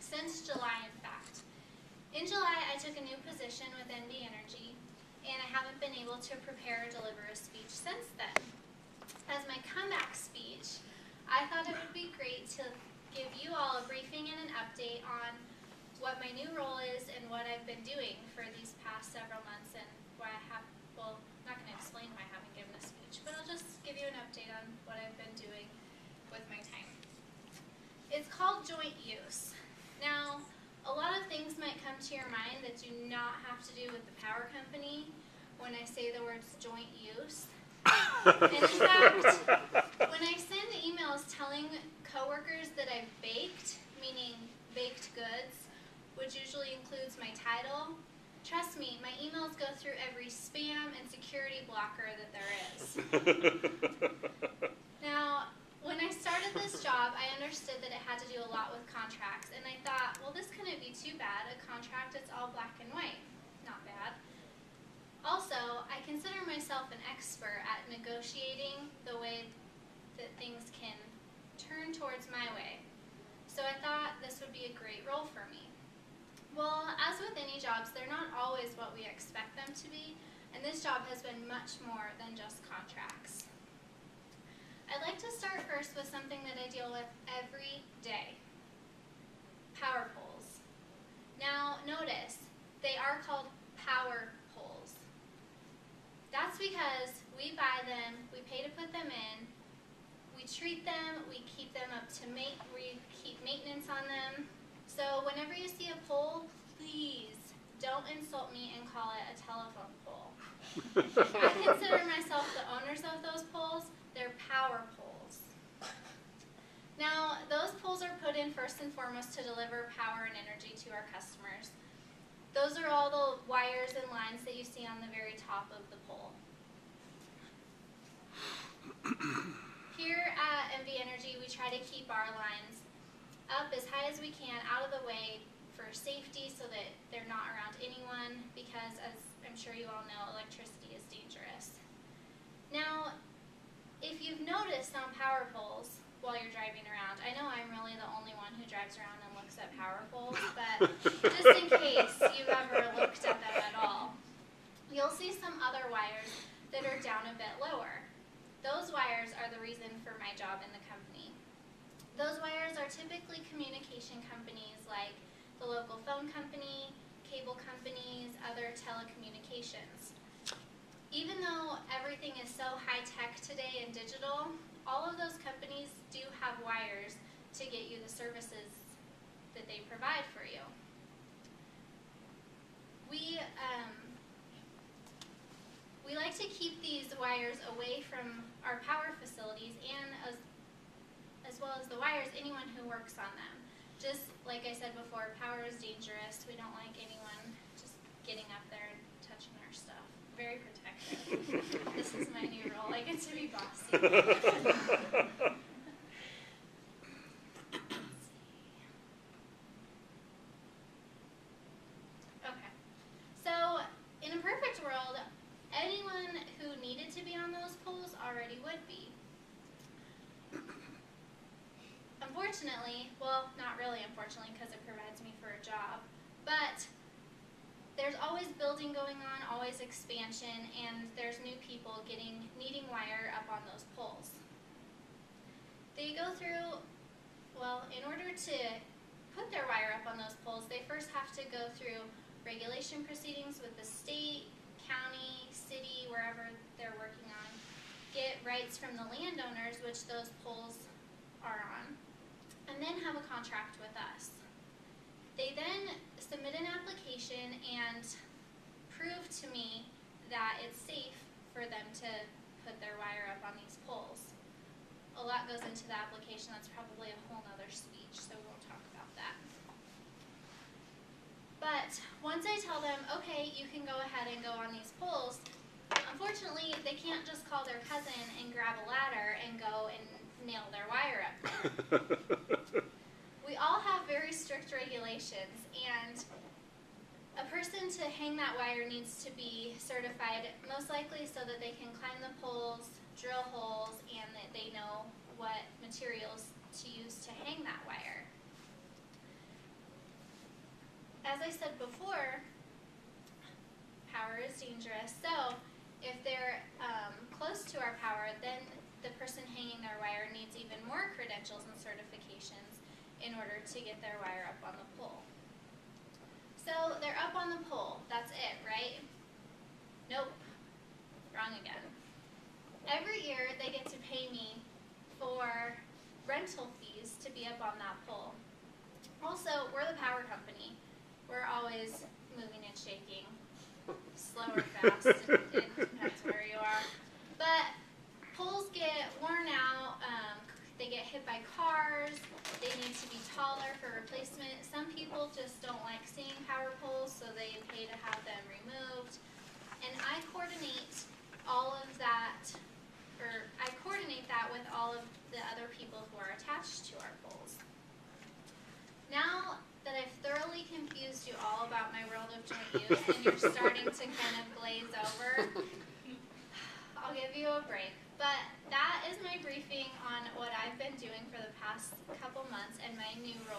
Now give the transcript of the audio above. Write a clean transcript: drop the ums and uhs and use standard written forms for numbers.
since July, in fact. In July, I took a new position with Amped-Tracy, and I haven't been able to prepare or deliver a speech since then. As my comeback speech, I thought it would be great to give you all a briefing and an update on what my new role is and what I've been doing for these past several months, and why I have, well, I'm not going to explain why I haven't given a speech, but I'll just give you an update on what I've been doing with my time. It's called joint use. Now, a lot of things might come to your mind that do not have to do with the power company when I say the words joint use. And in fact, when I send emails telling coworkers that I've baked, meaning baked goods, which usually includes my title, trust me, my emails go through every spam and security blocker that there is. Now, when I started this job, I understood that it had to do a lot with contracts, and I thought, well, this couldn't be too bad. A contract, it's all black and white. Not bad. Also, I consider myself an expert at negotiating the way that things can turn towards my way. So I thought this would be a great role for me. Well, as with any jobs, they're not always what we expect them to be, and this job has been much more than just contracts. I'd like to start first with something that I deal with every day. Power poles. Now, notice, they are called power poles. That's because we buy them, we pay to put them in, we treat them, we keep them up to we keep maintenance on them. So whenever you see a pole, please don't insult me and call it a telephone pole. I consider myself the owners of those poles. They're power poles. Now, those poles are put in first and foremost to deliver power and energy to our customers. Those are all the wires and lines that you see on the very top of the pole. Here at Amped-Tracy, we try to keep our lines up as high as we can, out of the way for safety so that they're not around anyone, because as I'm sure you all know, electricity is dangerous. Now, if you've noticed on power poles while you're driving around, I know I'm really the only one who drives around and looks at power poles, but just in case you've ever looked at them at all, you'll see some other wires that are down a bit lower. Those wires are the reason for my job in the company. Those wires are typically communication companies like the local phone company, cable companies, other telecommunications. Even though everything is so high-tech today and digital, all of those companies do have wires to get you the services that they provide for you. We like to keep these wires away from our power facilities and as well as the wires, anyone who works on them. Just like I said before, power is dangerous. We don't like anyone just getting up there and touching our stuff. Very protective. This is my new role. I get to be bossy. Okay. So, in a perfect world, anyone who needed to be on those poles already would be. Unfortunately, well, not really unfortunately, because it provides me for a job, but there's always building going on, always expansion, and there's new people needing wire up on those poles. They go through, well, in order to put their wire up on those poles, they first have to go through regulation proceedings with the state, county, city, wherever they're working on, get rights from the landowners, which those poles are on, and then have a contract with us. They then submit an application and prove to me that it's safe for them to put their wire up on these poles. A lot goes into the application. That's probably a whole nother speech, so we won't talk about that. But once I tell them, okay, you can go ahead and go on these poles, unfortunately, they can't just call their cousin and grab a ladder and go and nail their wire up there. We all have very strict regulations, and a person to hang that wire needs to be certified, most likely so that they can climb the poles, drill holes, and that they know what materials to use to hang that wire. as I said before, power is dangerous. So if they're close to our power, then the person hanging their wire needs even more credentials and certifications in order to get their wire up on the pole. So they're up on the pole. That's it, right? Nope. Wrong again. Every year they get to pay me for rental fees to be up on that pole. Also, we're the power company. We're always moving and shaking. Slow or fast, it depends where you are. But poles get worn out, they get hit by cars, they need to be taller for replacement. Some people just don't like seeing power poles, so they pay to have them removed. And I coordinate all of that, or I coordinate that with all of the other people who are attached to our poles. Now that I've thoroughly confused you all about my world of joint use and you're starting to kind of glaze over, I'll give you a break. But that is my briefing on what I've been doing for the past couple months and my new role